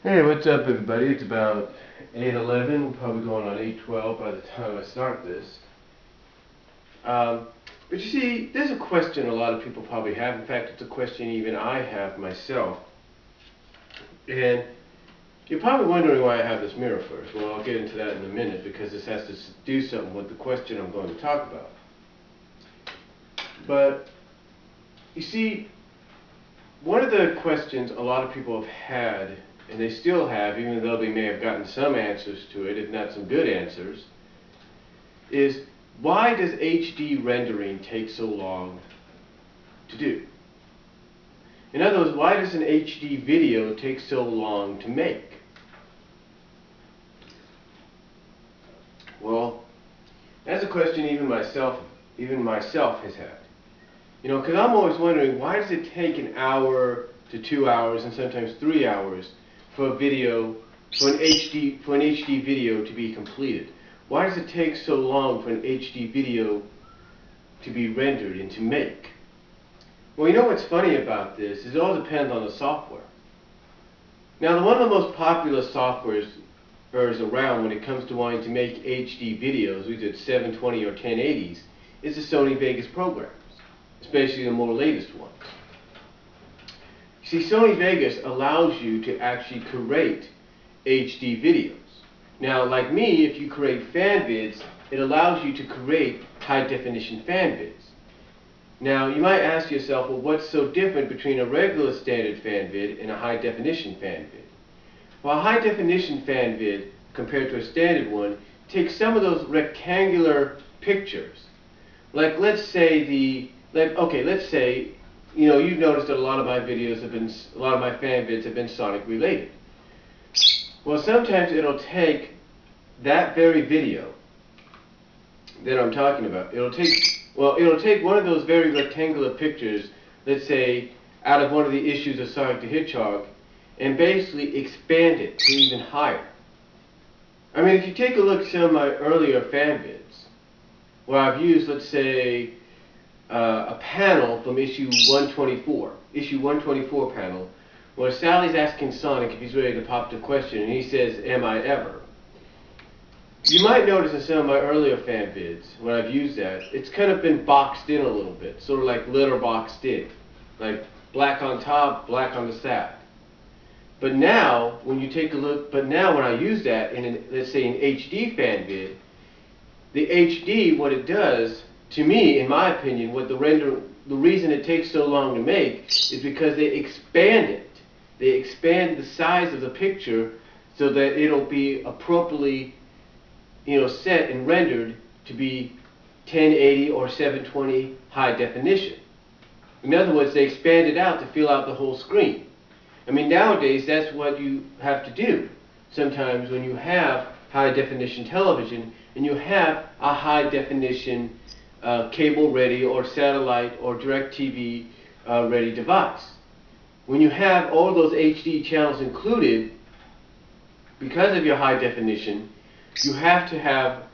Hey, what's up everybody? It's about 8:11, probably going on 8:12 by the time I start this. But you see, there's a question a lot of people probably have. In fact, it's a question even I have myself. And you're probably wondering why I have this mirror first. Well, I'll get into that in a minute because this has to do something with the question I'm going to talk about. But you see, one of the questions a lot of people have had, and they still have, even though they may have gotten some answers to it, if not some good answers, is why does HD rendering take so long to do? In other words, why does an HD video take so long to make? Well, that's a question even myself has had. You know, because I'm always wondering, why does it take an hour to 2 hours and sometimes 3 hours for a video, for an HD video to be completed? Why does it take so long for an HD video to be rendered and to make? Well, you know what's funny about this is it all depends on the software. Now, one of the most popular softwares around when it comes to wanting to make HD videos, either 720 or 1080s, is the Sony Vegas programs, especially the more latest ones. See, Sony Vegas allows you to actually create HD videos. Now, like me, if you create fan vids, it allows you to create high definition fan vids. Now, you might ask yourself, well, what's so different between a regular standard fan vid and a high definition fan vid? Well, a high definition fan vid, compared to a standard one, takes some of those rectangular pictures. Like, let's say you know, you've noticed that a lot of my videos have been, a lot of my fan vids have been Sonic related. Well, sometimes it'll take that very video that I'm talking about. It'll take one of those very rectangular pictures, let's say, out of one of the issues of Sonic the Hedgehog, and basically expand it to even higher. I mean, if you take a look at some of my earlier fan vids, where I've used, let's say, a panel from issue 124 panel, where Sally's asking Sonic if he's ready to pop the question, and he says, "Am I ever?" You might notice in some of my earlier fan vids, when I've used that, it's kind of been boxed in a little bit, sort of like litter boxed in, like black on top, black on the side. But now, when you take a look, when I use that in, let's say, an HD fan vid, the HD, what it does, to me, in my opinion, the reason it takes so long to make is because they expand it. They expand the size of the picture so that it'll be appropriately, you know, set and rendered to be 1080 or 720 high definition. In other words, they expand it out to fill out the whole screen. I mean, nowadays, that's what you have to do sometimes when you have high definition television and you have a high definition cable ready or satellite or direct TV ready device. When you have all those HD channels included, because of your high definition, you have to have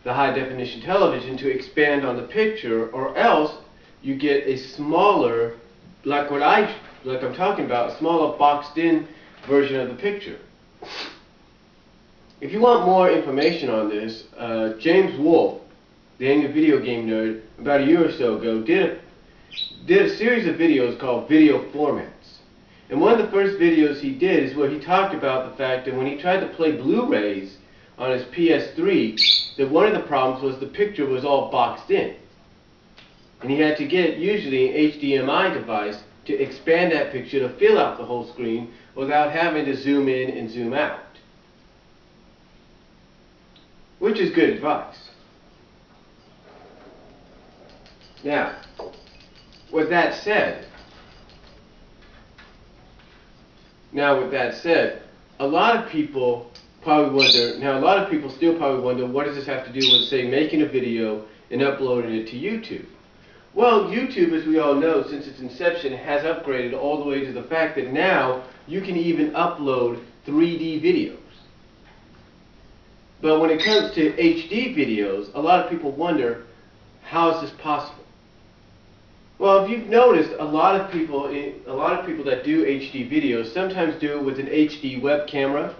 the high definition television to expand on the picture, or else you get a smaller, like I'm talking about, a smaller boxed in version of the picture. If you want more information on this, James Wolfe, the Angry Video Game Nerd, about a year or so ago, did a series of videos called Video Formats. And one of the first videos he did is where he talked about the fact that when he tried to play Blu-rays on his PS3, that one of the problems was the picture was all boxed in. And he had to get, usually, an HDMI device to expand that picture to fill out the whole screen without having to zoom in and zoom out. Which is good advice. Now, with that said, a lot of people still probably wonder, what does this have to do with, say, making a video and uploading it to YouTube? Well, YouTube, as we all know, since its inception, has upgraded all the way to the fact that now you can even upload 3D videos. But when it comes to HD videos, a lot of people wonder, how is this possible? Well, if you've noticed, a lot of people that do HD videos sometimes do it with an HD web camera,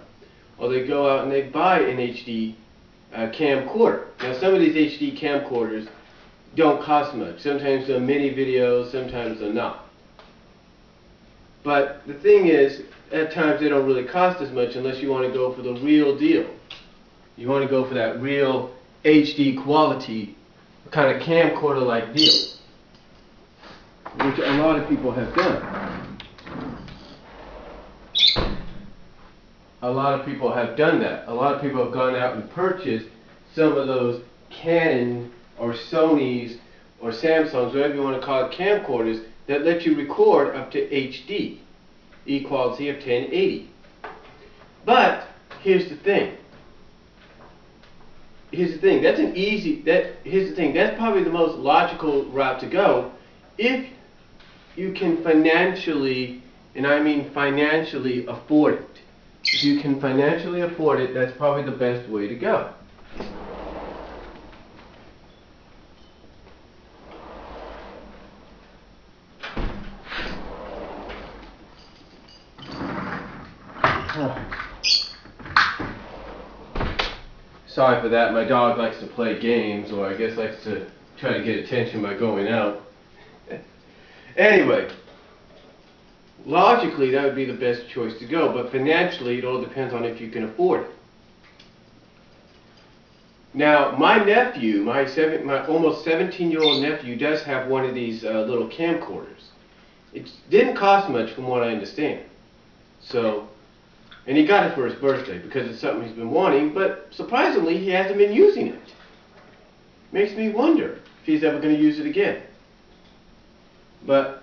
or they go out and they buy an HD camcorder. Now, some of these HD camcorders don't cost much. Sometimes they're mini videos, sometimes they're not. But the thing is, at times they don't really cost as much unless you want to go for the real deal. You want to go for that real HD quality kind of camcorder-like deal, which a lot of people have done. A lot of people have done that. A lot of people have gone out and purchased some of those Canon or Sony's or Samsung's, whatever you want to call it, camcorders that let you record up to HD, equality of 1080. But here's the thing. Here's the thing. That's probably the most logical route to go if you can financially, and I mean financially, afford it. If you can financially afford it, that's probably the best way to go. Sorry for that, my dog likes to play games, or I guess likes to try to get attention by going out. Anyway, logically that would be the best choice to go, but financially it all depends on if you can afford it. Now, my nephew, my almost 17-year-old nephew does have one of these little camcorders. It didn't cost much from what I understand. So, and he got it for his birthday because it's something he's been wanting, but surprisingly he hasn't been using it. Makes me wonder if he's ever going to use it again. But,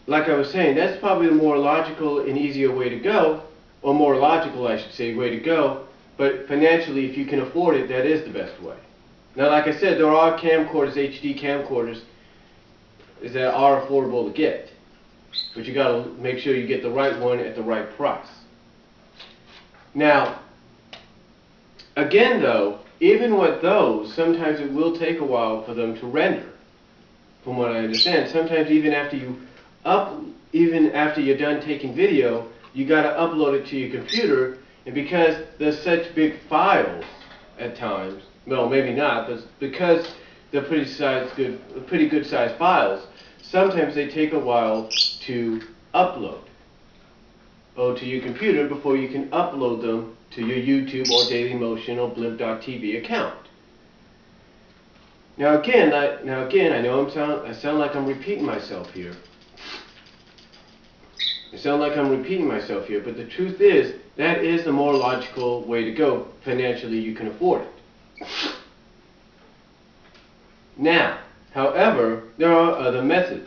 like I was saying, that's probably the more logical and easier way to go, or more logical, I should say, way to go, but financially, if you can afford it, that is the best way. Now, like I said, there are camcorders, HD camcorders, that are affordable to get. But you got to make sure you get the right one at the right price. Now, again though, even with those, sometimes it will take a while for them to render. From what I understand, sometimes even after you're done taking video, you got to upload it to your computer, and because there's such big files at times, well, maybe not, but because they're pretty good sized files, sometimes they take a while to upload to your computer before you can upload them to your YouTube or Dailymotion or Blimp.tv account. Now again, I know I sound like I'm repeating myself here. But the truth is, that is the more logical way to go. Financially, you can afford it. Now, however, there are other methods.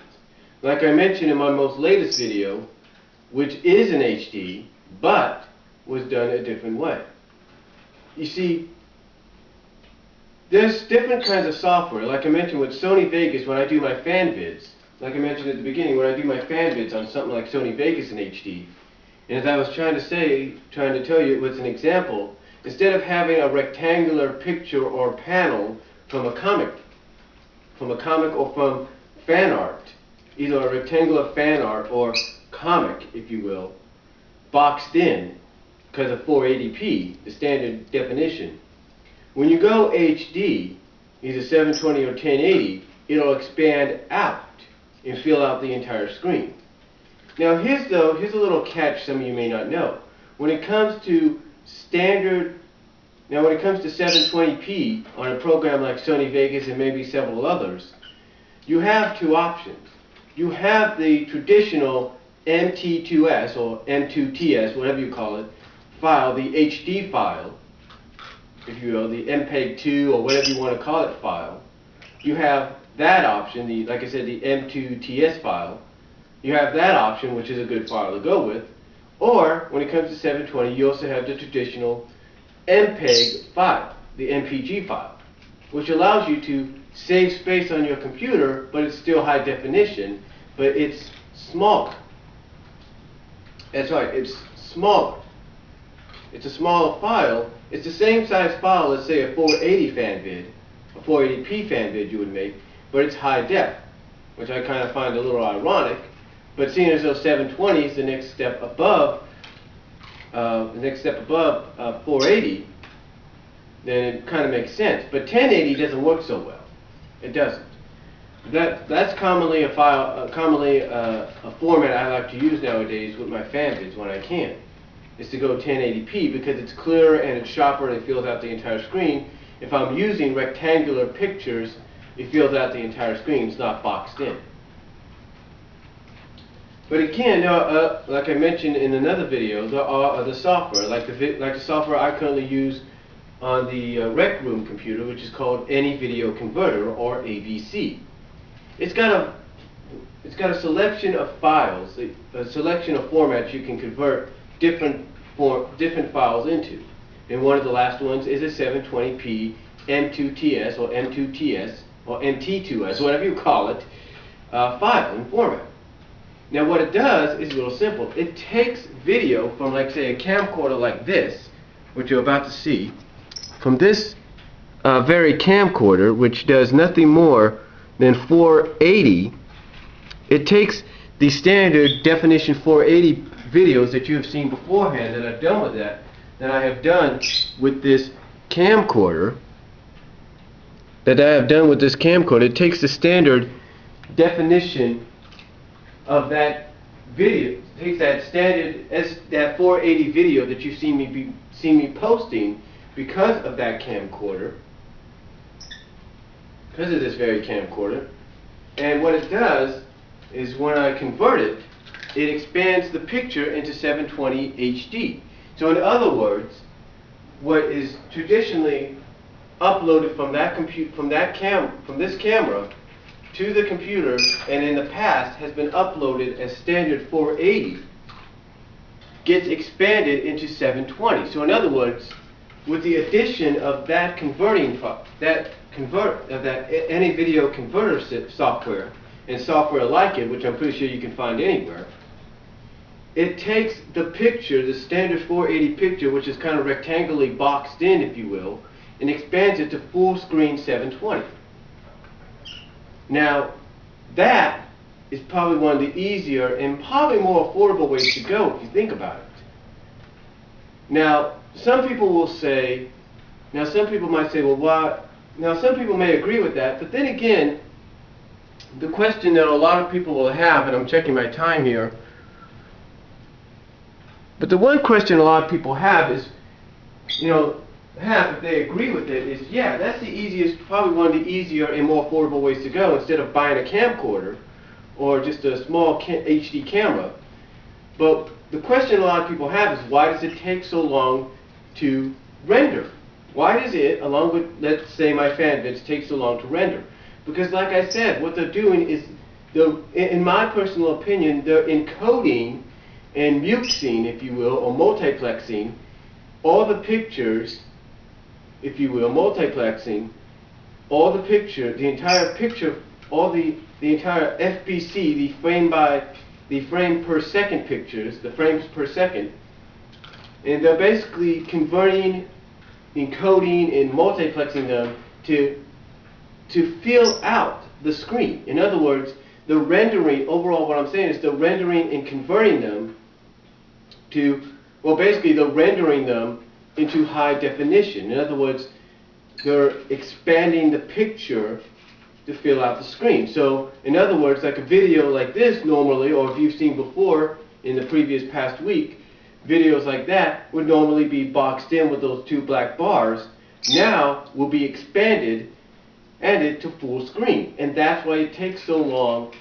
Like I mentioned in my most latest video, which is in HD, but was done a different way. You see, there's different kinds of software. Like I mentioned with Sony Vegas, when I do my fan vids, like I mentioned at the beginning, when I do my fan vids on something like Sony Vegas in HD, and as I was trying to tell you with an example, instead of having a rectangular picture or panel from a comic or from fan art, either a rectangular fan art or comic, if you will, boxed in because of 480p, the standard definition. When you go HD, either 720 or 1080, it'll expand out and fill out the entire screen. Now here's a little catch some of you may not know. When it comes to 720p on a program like Sony Vegas and maybe several others, you have two options. You have the traditional MT2S or M2TS, whatever you call it, file, the HD file, if you will, the MPEG-2 or whatever you want to call it file. You have that option, like I said, the M2TS file. You have that option, which is a good file to go with. Or, when it comes to 720, you also have the traditional MPEG file, the MPG file, which allows you to save space on your computer, but it's still high definition, but it's smaller. That's right, it's smaller. It's a smaller file. It's the same size file, let's say a 480 fan vid, a 480p fan vid you would make, but it's high def, which I kind of find a little ironic. But seeing as though 720 is the next step above 480, then it kind of makes sense. But 1080 doesn't work so well. It doesn't. That's commonly a format I like to use nowadays with my fan vids when I can, is to go 1080p because it's clearer and it's sharper and it fills out the entire screen. If I'm using rectangular pictures, it fills out the entire screen. It's not boxed in. But again, like I mentioned in another video, there are the software, like the software I currently use on the Rec Room computer, which is called Any Video Converter, or AVC. It's got a selection of files, a selection of formats you can convert different files into. And one of the last ones is a 720p M2TS or M2TS or MT2S, whatever you call it, file and format. Now what it does is a little simple. It takes video from, like, say, a camcorder like this, which you're about to see, from this very camcorder, which does nothing more than 480. It takes the standard definition 480 videos that you have seen beforehand that I've done with that I have done with this camcorder, It takes the standard definition of that video, takes that standard that 480 video that you've seen me posting because of that camcorder, because of this very camcorder. And what it does is when I convert it, it expands the picture into 720 HD. So in other words, what is traditionally uploaded from this camera to the computer, and in the past has been uploaded as standard 480, gets expanded into 720. So in other words, with the addition of that Any Video Converter software and software like it, which I'm pretty sure you can find anywhere, it takes the picture, the standard 480 picture, which is kind of rectangularly boxed in, if you will, and expands it to full screen 720. Now, that is probably one of the easier and probably more affordable ways to go if you think about it. Now, some people might say, well, why? Now, some people may agree with that, but then again, the question that a lot of people will have, and I'm checking my time here, but the one question a lot of people have is, if they agree with it, is, yeah, that's the easiest, probably one of the easier and more affordable ways to go instead of buying a camcorder or just a small HD camera. But the question a lot of people have is, why does it take so long to render? Why does it, along with, let's say, my fan vids, take so long to render? Because, like I said, what they're doing is, in my personal opinion, they're encoding and muxing, if you will, or multiplexing all the pictures, if you will, all the picture, the entire picture, all the entire FBC, the frame per second pictures, the frames per second, and they're basically converting, encoding, and multiplexing them to fill out the screen. In other words, the rendering, overall what I'm saying is the rendering and converting them to, well, basically they're rendering them into high definition. In other words, they're expanding the picture to fill out the screen. So, in other words, like a video like this normally, or if you've seen before in the previous past week, videos like that would normally be boxed in with those two black bars. Now will be expanded to full screen, and that's why it takes so long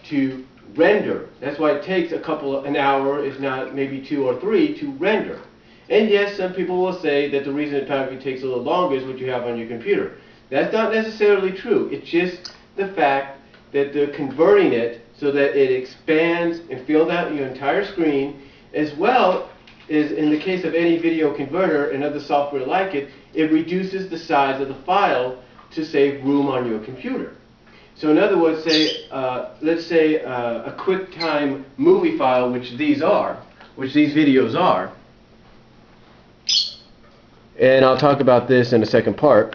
to render. That's why it takes an hour, if not maybe 2 or 3, to render. And yes, some people will say that the reason it probably takes a little longer is what you have on your computer. That's not necessarily true. It's just the fact that they're converting it so that it expands and fills out your entire screen, as well as in the case of Any Video Converter and other software like it, it reduces the size of the file to save room on your computer. So in other words, let's say a QuickTime movie file, which these videos are, and I'll talk about this in the second part.